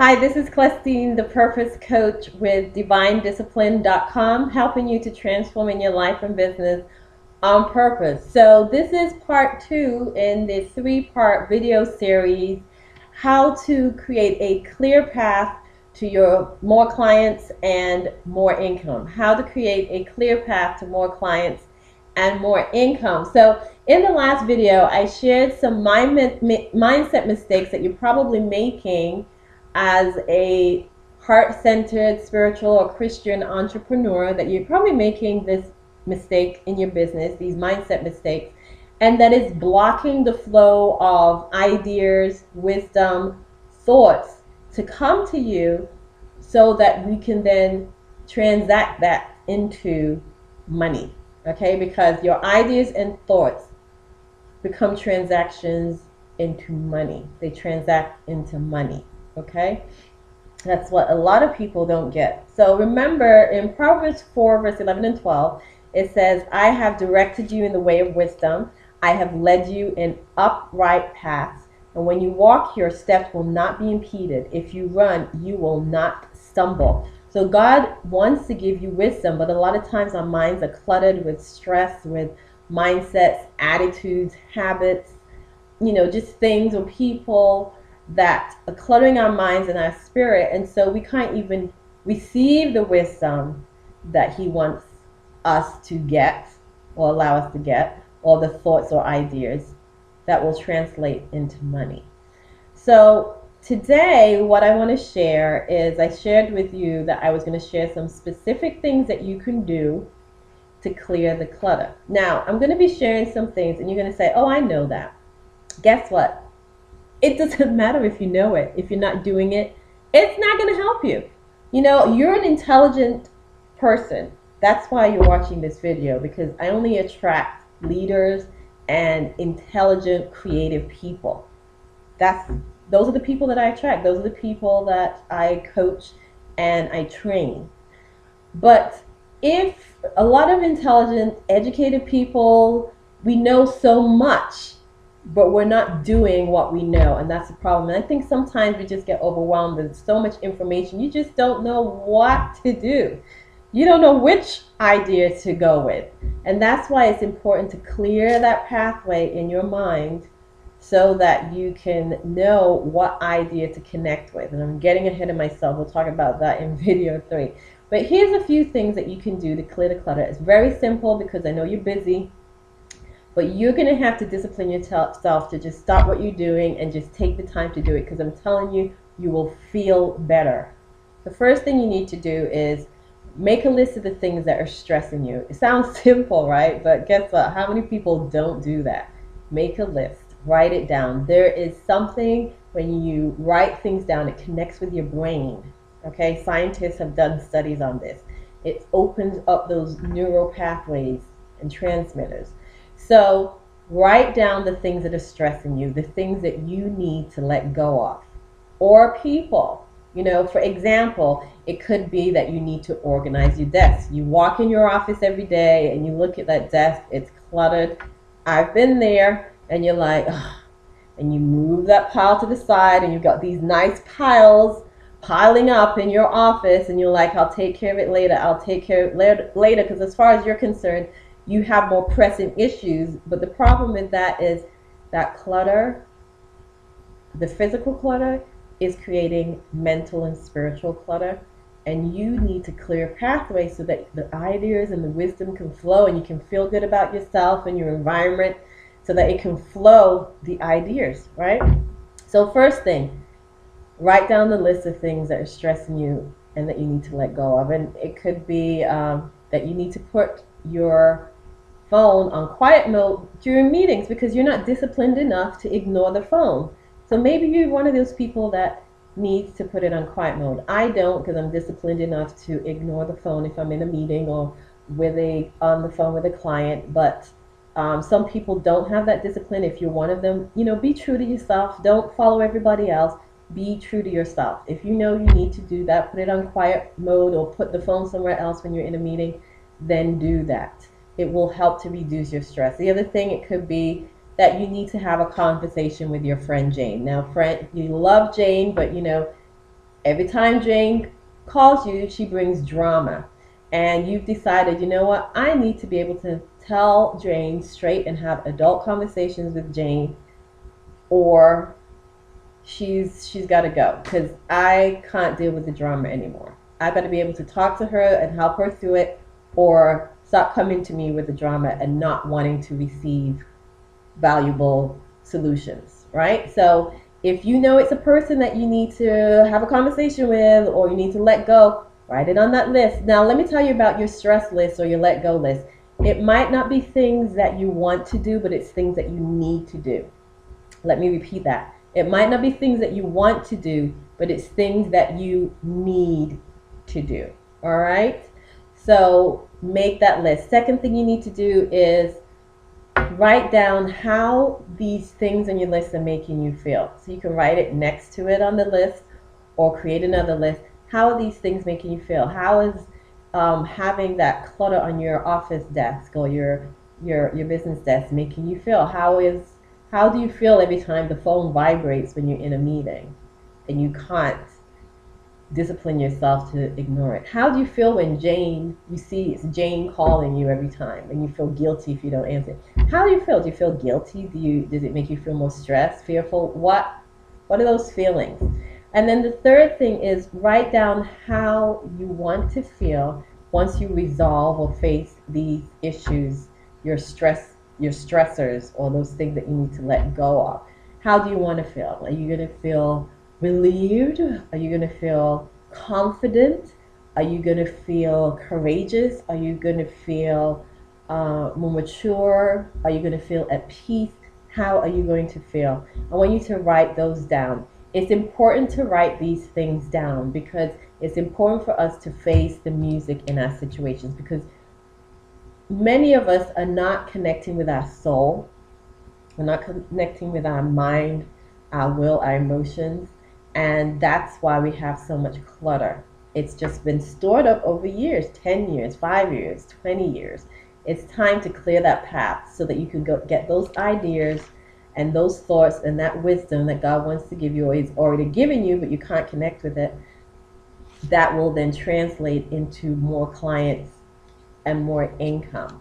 Hi, this is Clestine, the Purpose Coach with DivineDiscipline.com, helping you to transform in your life and business on purpose. So this is part 2 in the 3-part video series, how to create a clear path to your more clients and more income. How to create a clear path to more clients and more income. So in the last video, I shared some mindset mistakes that you're probably making as a heart-centered, spiritual, or Christian entrepreneur, that you're probably making this mistake in your business, these mindset mistakes, and that is blocking the flow of ideas, wisdom, thoughts to come to you so that we can then transact that into money. Okay, because your ideas and thoughts become transactions into money. They transact into money. Okay, that's what a lot of people don't get. So remember, in Proverbs 4 verse 11 and 12, it says, I have directed you in the way of wisdom, I have led you in upright paths, and when you walk, your steps will not be impeded. If you run, you will not stumble. So God wants to give you wisdom, but a lot of times our minds are cluttered with stress, with mindsets, attitudes, habits, just things or people that are cluttering our minds and our spirit. And so we can't even receive the wisdom that He wants us to get, or allow us to get, or the thoughts or ideas that will translate into money. So today, what I want to share is, I shared with you that I was going to share some specific things that you can do to clear the clutter. Now, I'm going to be sharing some things, and you're going to say, oh, I know that. Guess what? It doesn't matter if you know it. If you're not doing it, it's not going to help you. You're an intelligent person. That's why you're watching this video, because I only attract leaders and intelligent, creative people. Those are the people that I attract. Those are the people that I coach and I train. But if a lot of intelligent, educated people, we know so much, but we're not doing what we know, and that's the problem. And I think sometimes we just get overwhelmed with so much information. You just don't know what to do. You don't know which idea to go with. And that's why it's important to clear that pathway in your mind so that you can know what idea to connect with. And I'm getting ahead of myself. We'll talk about that in video 3. But here's a few things that you can do to clear the clutter. It's very simple, because I know you're busy. But you're going to have to discipline yourself to just stop what you're doing and just take the time to do it, because I'm telling you, you will feel better. The first thing you need to do is make a list of the things that are stressing you. It sounds simple, right? But guess what? How many people don't do that? Make a list. Write it down. There is something, when you write things down, it connects with your brain. Okay? Scientists have done studies on this. It opens up those neural pathways and transmitters. So write down the things that are stressing you, the things that you need to let go of. Or people. For example, it could be that you need to organize your desk. You walk in your office every day and you look at that desk, it's cluttered. I've been there, and you're like, ugh. And you move that pile to the side, and you've got these nice piles piling up in your office, and you're like, I'll take care of it later. I'll take care of it later, because as far as you're concerned, you have more pressing issues. But the problem with that is that clutter, the physical clutter, is creating mental and spiritual clutter. And you need to clear pathways so that the ideas and the wisdom can flow, and you can feel good about yourself and your environment, so that it can flow the ideas, right? So first thing, write down the list of things that are stressing you and that you need to let go of. And it could be that you need to put your phone on quiet mode during meetings, because you're not disciplined enough to ignore the phone. So maybe you're one of those people that needs to put it on quiet mode. I don't, because I'm disciplined enough to ignore the phone if I'm in a meeting or on the phone with a client. But some people don't have that discipline. If you're one of them, be true to yourself. Don't follow everybody else. Be true to yourself. If you know you need to do that, put it on quiet mode or put the phone somewhere else when you're in a meeting, then do that. It will help to reduce your stress. The other thing, it could be that you need to have a conversation with your friend Jane. Now, friend, you love Jane, but Every time Jane calls you, she brings drama. And you've decided, you know what, I need to be able to tell Jane straight and have adult conversations with Jane, or she's got to go because I can't deal with the drama anymore. I've got to be able to talk to her and help her through it, or stop coming to me with the drama and not wanting to receive valuable solutions, right? So if you know it's a person that you need to have a conversation with or you need to let go, write it on that list. Now, let me tell you about your stress list or your let go list. It might not be things that you want to do, but it's things that you need to do. Let me repeat that. It might not be things that you want to do, but it's things that you need to do. All right? So make that list. Second thing you need to do is write down how these things on your list are making you feel. So you can write it next to it on the list or create another list. How are these things making you feel? How is having that clutter on your office desk or your business desk making you feel? How do you feel every time the phone vibrates when you're in a meeting and you can't discipline yourself to ignore it? How do you feel when you see it's Jane calling you every time and you feel guilty if you don't answer? How do you feel? Do you feel guilty? Does it make you feel more stressed, fearful? What are those feelings? And then the third thing is write down how you want to feel once you resolve or face these issues, your stressors, or those things that you need to let go of. How do you want to feel? Are you going to feel relieved? Are you going to feel confident? Are you going to feel courageous? Are you going to feel more mature? Are you going to feel at peace? How are you going to feel? I want you to write those down. It's important to write these things down because it's important for us to face the music in our situations, because many of us are not connecting with our soul. We're not connecting with our mind, our will, our emotions. And that's why we have so much clutter. It's just been stored up over years, 10 years, 5 years, 20 years. It's time to clear that path so that you can go get those ideas and those thoughts and that wisdom that God wants to give you, or He's already given you, but you can't connect with it. That will then translate into more clients and more income.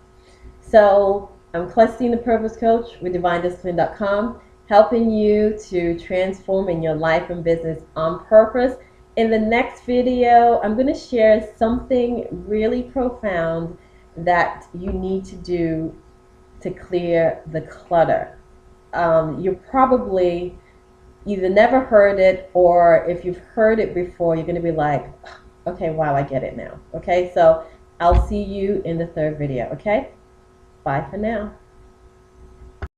So I'm Clustine, the Purpose Coach with DivineDiscipline.com, helping you to transform in your life and business on purpose. In the next video, I'm going to share something really profound that you need to do to clear the clutter. You probably either never heard it, or if you've heard it before, you're going to be like, okay, wow, I get it now. Okay, so I'll see you in the third video. Okay, bye for now.